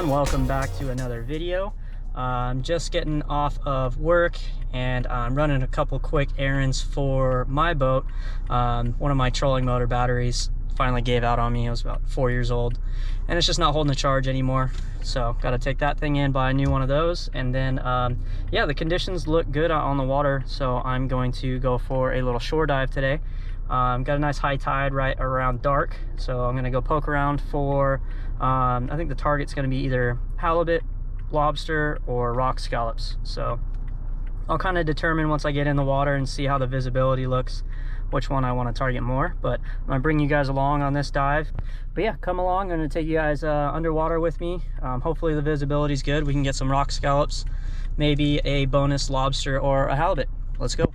everyone, welcome back to another video. I'm just getting off of work and I'm running a couple quick errands for my boat. One of my trolling motor batteries finally gave out on me. I was about 4 years old and it's just not holding the charge anymore, so got to take that thing in, buy a new one of those. And then yeah, the conditions look good on the water, so I'm going to go for a little shore dive today. Got a nice high tide right around dark, so I'm gonna go poke around for I think the target's gonna be either halibut, lobster, or rock scallops. So I'll kind of determine once I get in the water and see how the visibility looks which one I want to target more. But I'm gonna bring you guys along on this dive. But yeah, come along. I'm gonna take you guys underwater with me. Hopefully the visibility's good. We can get some rock scallops, maybe a bonus lobster or a halibut. Let's go.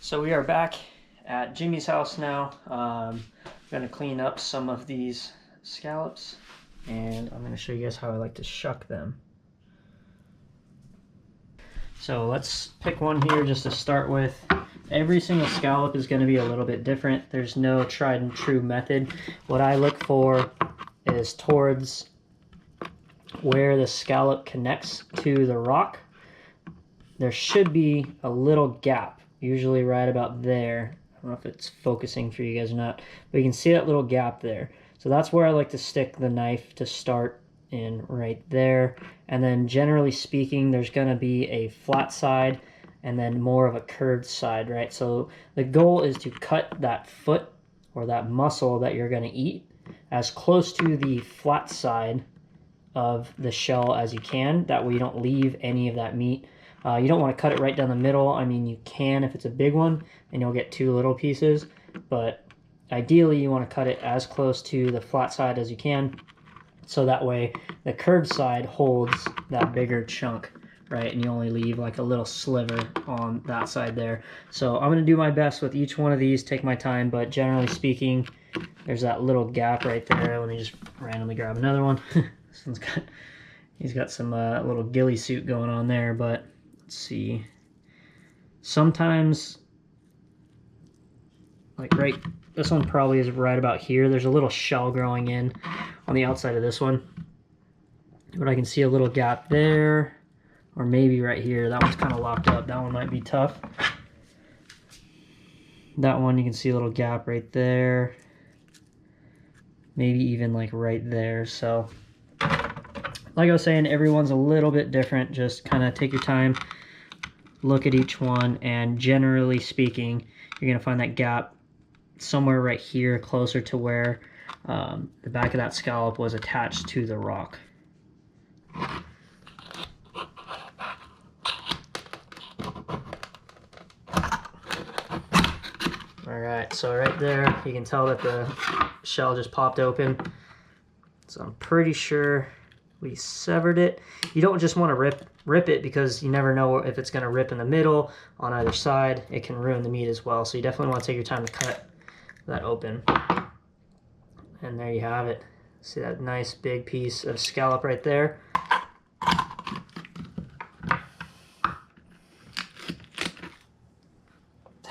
So we are back at Jimmy's house now. I'm going to clean up some of these scallops, and I'm going to show you guys how I like to shuck them. So let's pick one here just to start with. Every single scallop is going to be a little bit different. There's no tried and true method. What I look for is towards where the scallop connects to the rock. There should be a little gap, usually right about there. I don't know if it's focusing for you guys or not, but you can see that little gap there. So that's where I like to stick the knife to start in, right there. And then generally speaking, there's going to be a flat side and then more of a curved side, right? So the goal is to cut that foot or that muscle that you're going to eat as close to the flat side of the shell as you can. That way you don't leave any of that meat. You don't want to cut it right down the middle. I mean, you can if it's a big one and you'll get two little pieces, but ideally you want to cut it as close to the flat side as you can, so that way the curved side holds that bigger chunk, right? And you only leave like a little sliver on that side there. So I'm going to do my best with each one of these, take my time, but generally speaking, there's that little gap right there. Let me just randomly grab another one. This one's got, he's got some little ghillie suit going on there, but let's see. Sometimes, like right, this one probably is right about here. There's a little shell growing in on the outside of this one, but I can see a little gap there, or maybe right here. That one's kind of locked up. That one might be tough. That one, you can see a little gap right there, maybe even like right there. So like I was saying, everyone's a little bit different. Just kind of take your time, look at each one, and generally speaking, you're going to find that gap somewhere right here, closer to where the back of that scallop was attached to the rock. Alright, so right there, you can tell that the shell just popped open. So I'm pretty sure we severed it. You don't just want to rip it, because you never know if it's going to rip in the middle, on either side. It can ruin the meat as well. So you definitely want to take your time to cut that open. And there you have it. See that nice big piece of scallop right there?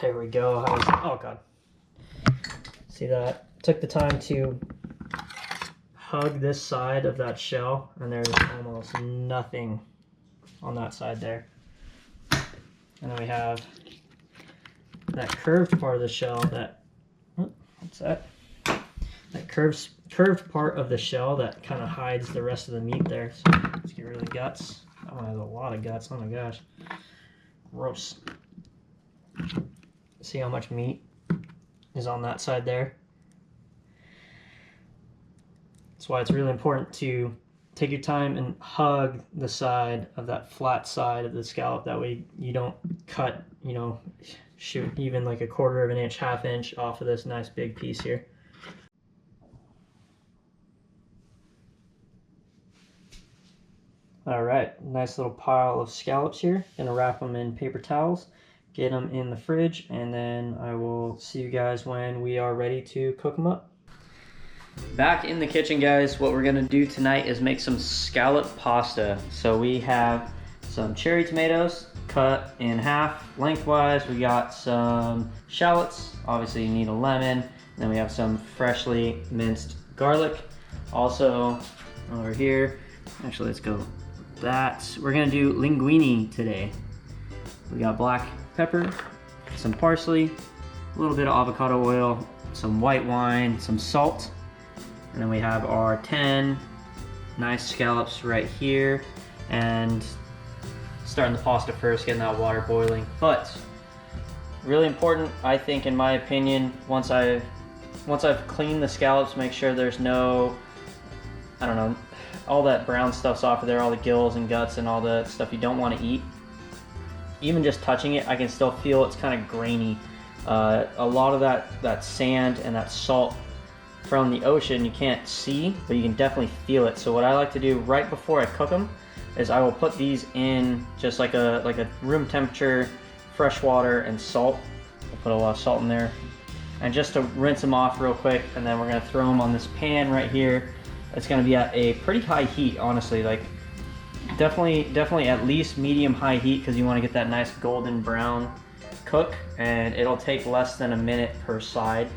There we go. Oh god. See that? Took the time to hug this side of that shell, and there's almost nothing on that side there. And then we have that curved part of the shell that, what's that? That curved part of the shell that kind of hides the rest of the meat there. So let's get rid of the guts. That one has a lot of guts. Oh my gosh. Gross. See how much meat is on that side there? That's why it's really important to take your time and hug the side of that flat side of the scallop. That way you don't cut, you know, shoot even like a 1/4 of an inch, 1/2 inch off of this nice big piece here. All right, nice little pile of scallops here. Gonna wrap them in paper towels, get them in the fridge, and then I will see you guys when we are ready to cook them up. Back in the kitchen, guys. What we're gonna do tonight is make some scallop pasta. So we have some cherry tomatoes cut in half lengthwise. We got some shallots. Obviously you need a lemon. And then we have some freshly minced garlic. Also over here, actually let's go with that. We're gonna do linguine today. We got black pepper, some parsley, a little bit of avocado oil, some white wine, some salt. And then we have our 10 nice scallops right here. And starting the pasta first, getting that water boiling. But really important, I think, in my opinion, once I've cleaned the scallops, make sure there's no, I don't know, all that brown stuff's off of there, all the gills and guts and all the stuff you don't want to eat. Even just touching it, I can still feel it's kind of grainy. A lot of that sand and that salt from the ocean you can't see, but you can definitely feel it. So what I like to do right before I cook them is I will put these in just like a room temperature fresh water and salt, We'll put a lot of salt in there. And just to rinse them off real quick, and then we're gonna throw them on this pan right here. It's gonna be at a pretty high heat, honestly. Like definitely at least medium high heat, because you want to get that nice golden brown cook, and it'll take less than a minute per side.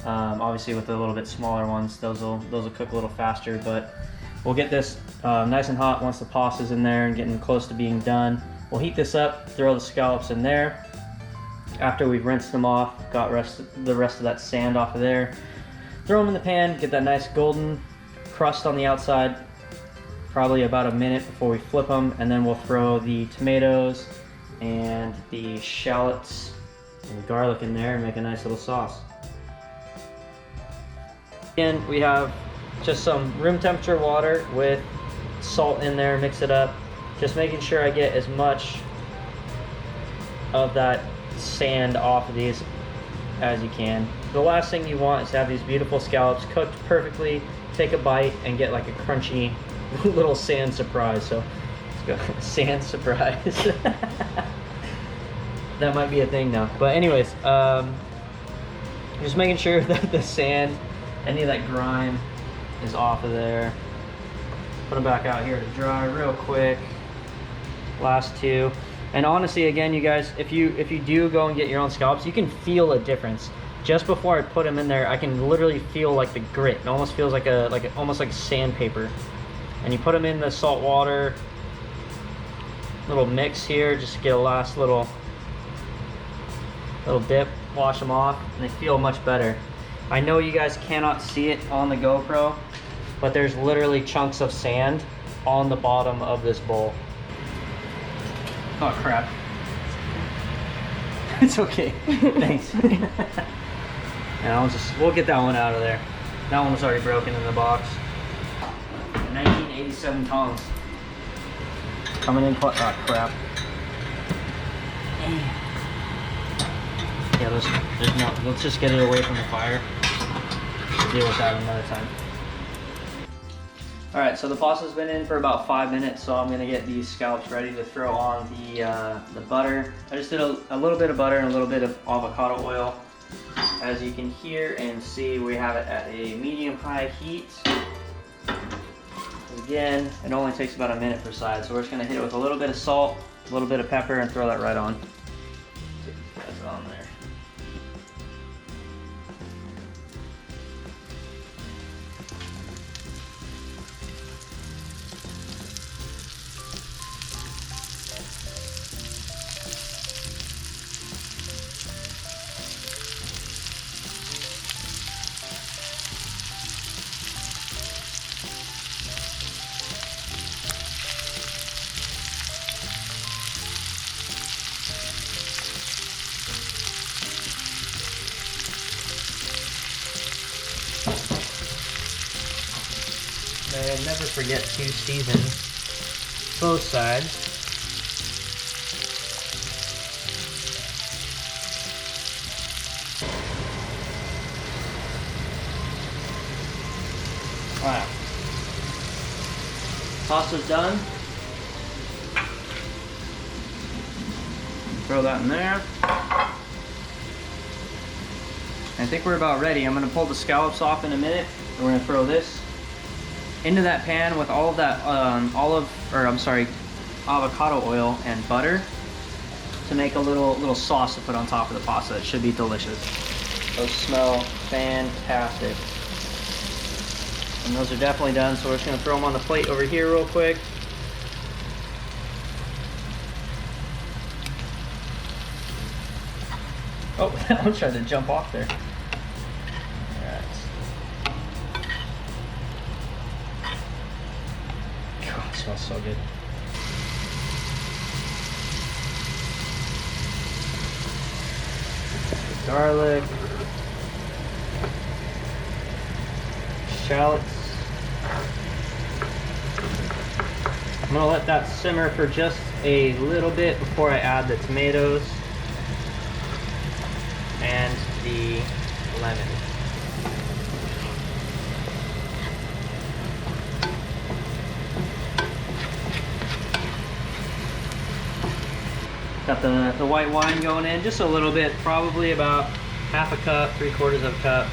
Obviously with the little bit smaller ones, those will cook a little faster, but we'll get this nice and hot once the pasta's in there and getting close to being done. We'll heat this up, throw the scallops in there. After we've rinsed them off, got the rest of that sand off of there, throw them in the pan, get that nice golden crust on the outside, probably about a minute before we flip them, and then we'll throw the tomatoes and the shallots and the garlic in there and make a nice little sauce. And we have just some room temperature water with salt in there, mix it up, just making sure I get as much of that sand off of these as you can. The last thing you want is to have these beautiful scallops cooked perfectly, take a bite and get like a crunchy little sand surprise. So let's go. Sand surprise. That might be a thing now, but anyways, just making sure that the sand, any of that grime is off of there. Put them back out here to dry real quick. Last two. And honestly, again, you guys, if you do go and get your own scallops, you can feel a difference. Just before I put them in there, I can literally feel like the grit. It almost feels like almost like sandpaper. And you put them in the salt water, little mix here, just to get a last little dip, wash them off, and they feel much better. I know you guys cannot see it on the GoPro, but there's literally chunks of sand on the bottom of this bowl. Oh crap. It's okay. Thanks. And we'll get that one out of there. That one was already broken in the box. 1987 tongs. Coming in, oh crap. Yeah, there's no, let's just get it away from the fire. We'll deal with that another time. Alright, so the pasta's been in for about 5 minutes, so I'm gonna get these scallops ready to throw on the butter. I just did a little bit of butter and a little bit of avocado oil. As you can hear and see, we have it at a medium-high heat. Again, it only takes about a minute per side, so we're just gonna hit it with a little bit of salt, a little bit of pepper, and throw that right on. That's on there. And never forget to season both sides. Wow. Pasta's done. Throw that in there. I think we're about ready. I'm gonna pull the scallops off in a minute. And we're gonna throw this into that pan with all of that avocado oil and butter to make a little sauce to put on top of the pasta. It should be delicious. Those smell fantastic. And those are definitely done, so we're just gonna throw them on the plate over here real quick. Oh, that one tried to jump off there. God, it smells so good. Garlic. Shallots. I'm gonna let that simmer for just a little bit before I add the tomatoes and the lemon. Got the white wine going in, just a little bit, probably about half a cup, 3/4 of a cup.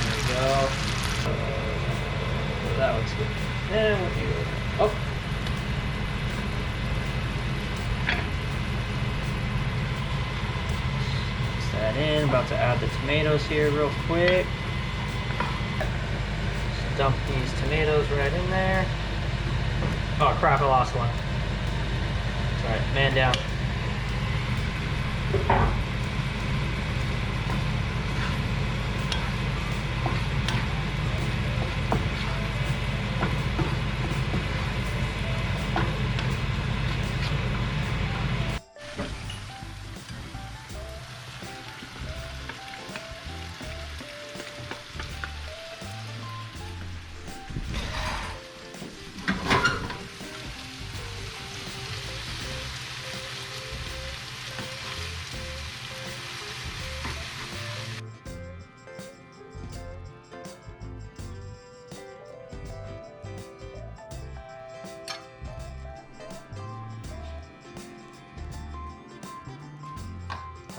There we go. Oh, that looks good. And what do you go? Oh. Mix that in. About to add the tomatoes here real quick. Just dump these tomatoes right in there. Oh crap, I lost one. That's alright, man down.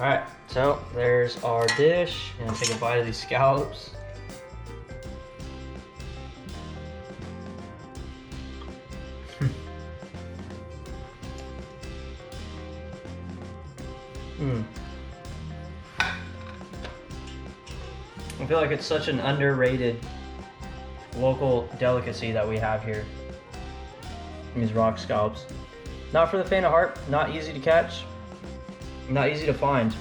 All right, so there's our dish. And take a bite of these scallops. I feel like it's such an underrated local delicacy that we have here. These rock scallops. Not for the faint of heart, not easy to catch. Not easy to find.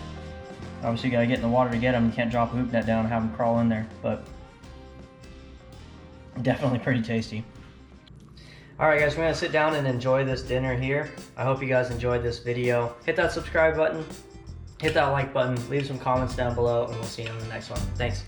Obviously you gotta get in the water to get them. You can't drop a hoop net down and have them crawl in there, but definitely pretty tasty. All right guys, we're gonna sit down and enjoy this dinner here. I hope you guys enjoyed this video. Hit that subscribe button, hit that like button, leave some comments down below, and we'll see you in the next one. Thanks.